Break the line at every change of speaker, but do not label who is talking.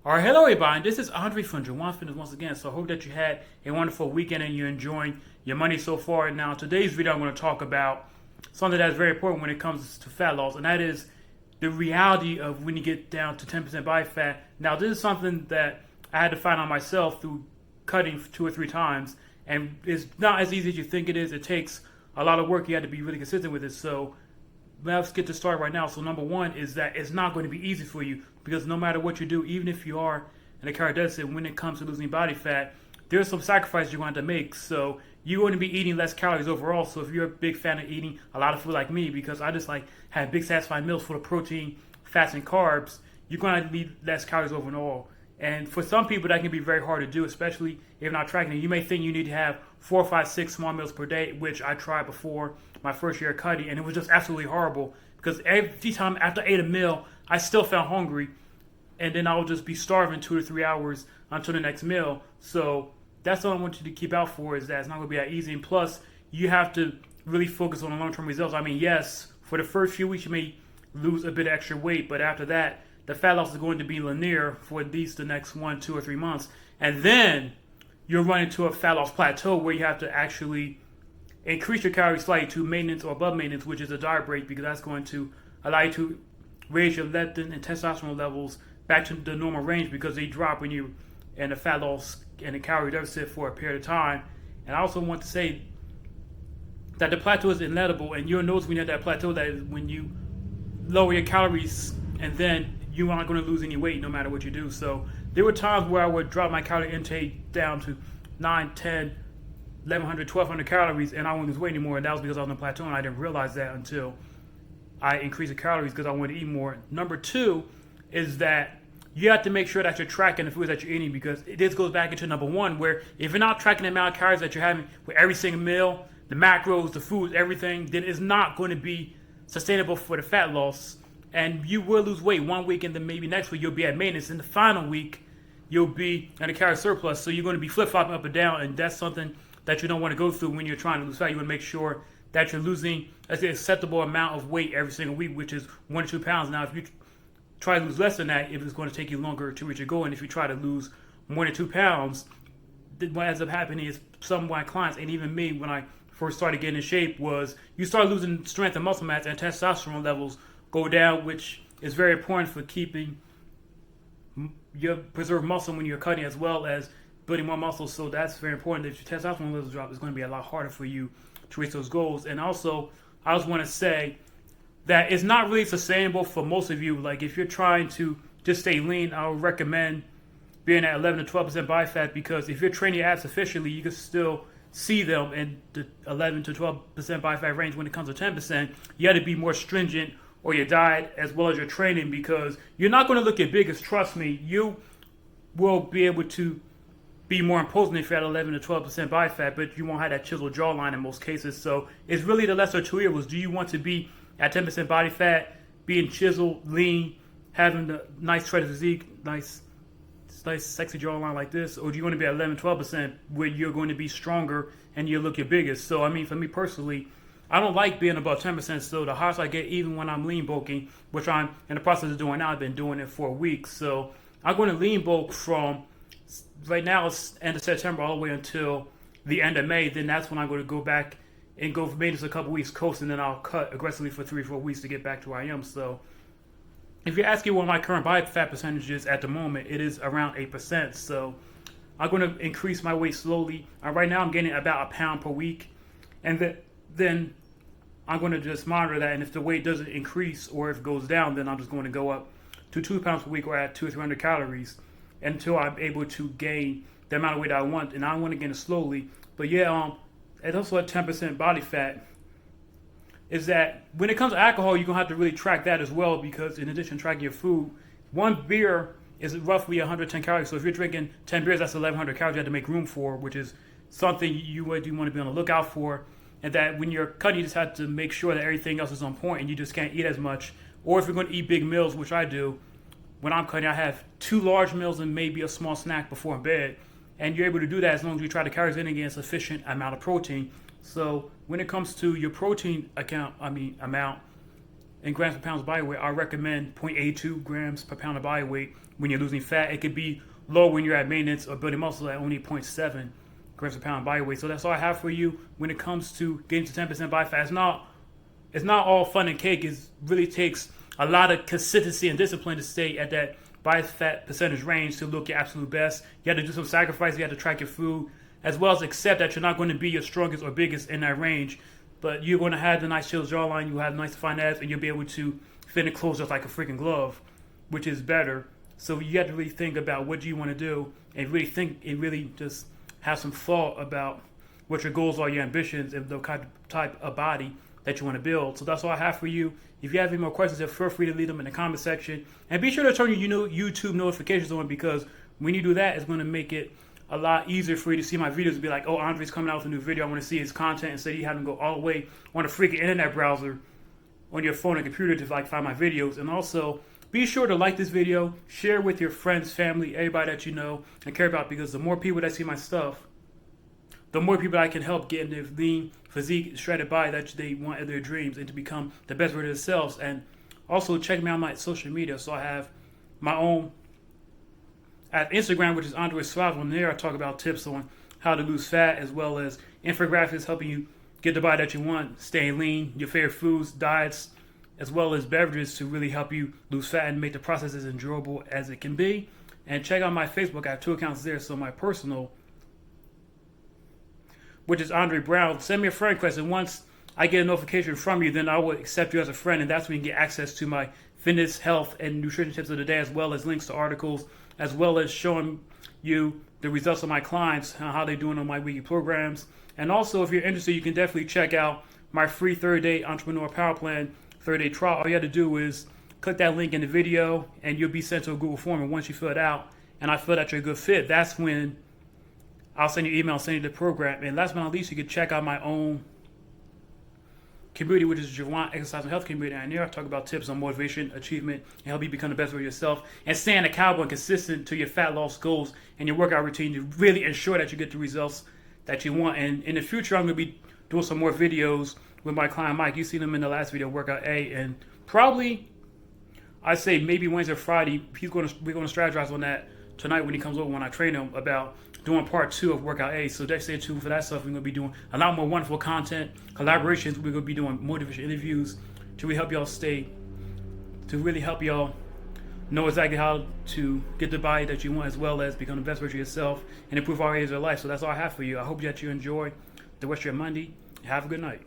All right, hello everybody. This is Andre from Jawan Fitness once again. So I hope that you had a wonderful weekend and you're enjoying your money so far. Now, today's video, I'm going to talk about something that's very important when it comes to fat loss, and that is the reality of when you get down to 10% body fat. Now, this is something that I had to find out myself through cutting 2 or 3 times, and it's not as easy as you think it is. It takes a lot of work. You have to be really consistent with it. So let's get to start right now. So number one is that it's not going to be easy for you because no matter what you do, even if you are in a calorie deficit, when it comes to losing body fat, there's some sacrifices you're going to have to make. So you're going to be eating less calories overall. So if you're a big fan of eating a lot of food like me, because I just like have big satisfying meals full of protein, fats, and carbs, you're going to need less calories overall. And for some people, that can be very hard to do, especially if you're not tracking it. You may think you need to have 4, 5, 6 small meals per day, which I tried before my first year of cutting, and it was just absolutely horrible because every time after I ate a meal, I still felt hungry, and then I would just be starving 2 to 3 hours until the next meal. So that's what I want you to keep out for, is that it's not going to be that easy. And plus, you have to really focus on the long-term results. I mean, yes, for the first few weeks, you may lose a bit of extra weight, but after that, the fat loss is going to be linear for at least the next 1, 2, or 3 months. And then you'll run into a fat loss plateau where you have to actually increase your calories slightly to maintenance or above maintenance, which is a diet break, because that's going to allow you to raise your leptin and testosterone levels back to the normal range, because they drop when you're in a fat loss and a calorie deficit for a period of time. And I also want to say that the plateau is inevitable, and you'll notice when you're at that plateau that when you lower your calories, and then you aren't going to lose any weight no matter what you do. So there were times where I would drop my calorie intake down to 9, 10, 1100, 1200 calories, and I wouldn't lose weight anymore. And that was because I was on a plateau, and I didn't realize that until I increased the calories because I wanted to eat more. Number two is that you have to make sure that you're tracking the foods that you're eating, because this goes back into number one, where if you're not tracking the amount of calories that you're having with every single meal, the macros, the foods, everything, then it's not going to be sustainable for the fat loss. And you will lose weight 1 week, and then maybe next week you'll be at maintenance. In the final week, you'll be in a calorie surplus. So you're going to be flip-flopping up and down, and that's something that you don't want to go through when you're trying to lose fat. You want to make sure that you're losing an acceptable amount of weight every single week, which is 1 to 2 pounds. Now, if you try to lose less than that, if it's going to take you longer to reach your goal, and if you try to lose more than 2 pounds, then what ends up happening is some of my clients, and even me when I first started getting in shape, was you start losing strength and muscle mass, and testosterone levels go down, which is very important for keeping your preserved muscle when you're cutting, as well as building more muscle. So that's very important. If your testosterone levels drop, it's going to be a lot harder for you to reach those goals. And also, I just want to say that it's not really sustainable for most of you. Like, if you're trying to just stay lean, I would recommend being at 11 to 12% body fat, because if you're training your abs sufficiently, you can still see them in the 11 to 12% body fat range. When it comes to 10%, you have to be more stringent or your diet as well as your training, because you're not going to look your biggest. Trust me, you will be able to be more imposing if you're at 11 to 12% body fat, but you won't have that chiseled jawline in most cases. So it's really the lesser two evils. Do you want to be at 10% body fat, being chiseled, lean, having the nice shredded physique, nice sexy jawline like this, or do you want to be at 11, 12% where you're going to be stronger and you look your biggest? So I mean, for me personally, I don't like being above 10%. So the highest I get, even when I'm lean bulking, which I'm in the process of doing now, I've been doing it for a week. So I'm going to lean bulk from right now, it's end of September, all the way until the end of May. Then that's when I'm going to go back and go for maintenance a couple weeks coast, and then I'll cut aggressively for 3 or 4 weeks to get back to where I am. So if you're asking what my current body fat percentage is at the moment, it is around 8%. So I'm going to increase my weight slowly. Right now I'm getting about a pound per week, and then I'm going to just monitor that. And if the weight doesn't increase or if it goes down, then I'm just going to go up to 2 pounds per week, or at 200 or 300 calories, until I'm able to gain the amount of weight I want. And I want to gain it slowly. But yeah, and also at 10% body fat, is that when it comes to alcohol, you're going to have to really track that as well, because in addition to tracking your food, one beer is roughly 110 calories. So if you're drinking 10 beers, that's 1,100 calories you have to make room for, which is something you do want to be on the lookout for. And that when you're cutting, you just have to make sure that everything else is on point and you just can't eat as much. Or if you're going to eat big meals, which I do, when I'm cutting, I have 2 large meals and maybe a small snack before bed. And you're able to do that as long as you try to calories in again a sufficient amount of protein. So when it comes to your protein amount, in grams per pound of body weight, I recommend 0.82 grams per pound of body weight when you're losing fat. It could be low when you're at maintenance or building muscle at only 0.7 grams per pound of body weight. So that's all I have for you when it comes to getting to 10% body fat. It's not all fun and cake. It really takes a lot of consistency and discipline to stay at that body fat percentage range to look your absolute best. You have to do some sacrifice. You have to track your food, as well as accept that you're not going to be your strongest or biggest in that range, but you're going to have the nice chiseled jawline, you have nice fine abs, and you'll be able to fit in clothes just like a freaking glove, which is better. So you have to really think about what you want to do, and really think and really just have some thought about what your goals are, your ambitions, and the type of body that you want to build. So that's all I have for you. If you have any more questions, feel free to leave them in the comment section, and be sure to turn your YouTube notifications on, because when you do that, it's going to make it a lot easier for you to see my videos and be like, oh, Andre's coming out with a new video. I want to see his content, instead of you having to go all the way on a freaking internet browser on your phone or computer to like find my videos. And also, be sure to like this video, share with your friends, family, everybody that you know and care about, because the more people that see my stuff, the more people I can help get in their lean physique, shredded body that they want in their dreams, and to become the best version of themselves. And also check me out on my social media. So I have my own at Instagram, which is Andre Suave. On there, I talk about tips on how to lose fat, as well as infographics helping you get the body that you want, staying lean, your favorite foods, diets, as well as beverages to really help you lose fat and make the process as enjoyable as it can be. And check out my Facebook. I have 2 accounts there. So my personal, which is Andre Brown, send me a friend request, and once I get a notification from you, then I will accept you as a friend, and that's when you get access to my fitness, health, and nutrition tips of the day, as well as links to articles, as well as showing you the results of my clients, how they're doing on my weekly programs. And also, if you're interested, you can definitely check out my free 30-day Entrepreneur Power Plan 30-day trial. All you have to do is click that link in the video, and you'll be sent to a Google form. And once you fill it out, and I feel that you're a good fit, that's when I'll send you an email, send you the program. And last but not least, you can check out my own community, which is Javon Exercise and Health Community. And there I talk about tips on motivation, achievement, and help you become the best version of yourself, and staying accountable and consistent to your fat loss goals and your workout routine to really ensure that you get the results that you want. And in the future, I'm going to be doing some more videos with my client Mike. You've seen him in the last video, Workout A, and probably I say maybe Wednesday or Friday, we're going to strategize on that tonight when he comes over, when I train him, about doing part 2 of Workout A. So stay tuned for that stuff. We're going to be doing a lot more wonderful content, collaborations. We're going to be doing motivation interviews to really help y'all know exactly how to get the body that you want, as well as become the best version of yourself and improve all areas of your life. So that's all I have for you. I hope that you enjoy the rest of your Monday. Have a good night.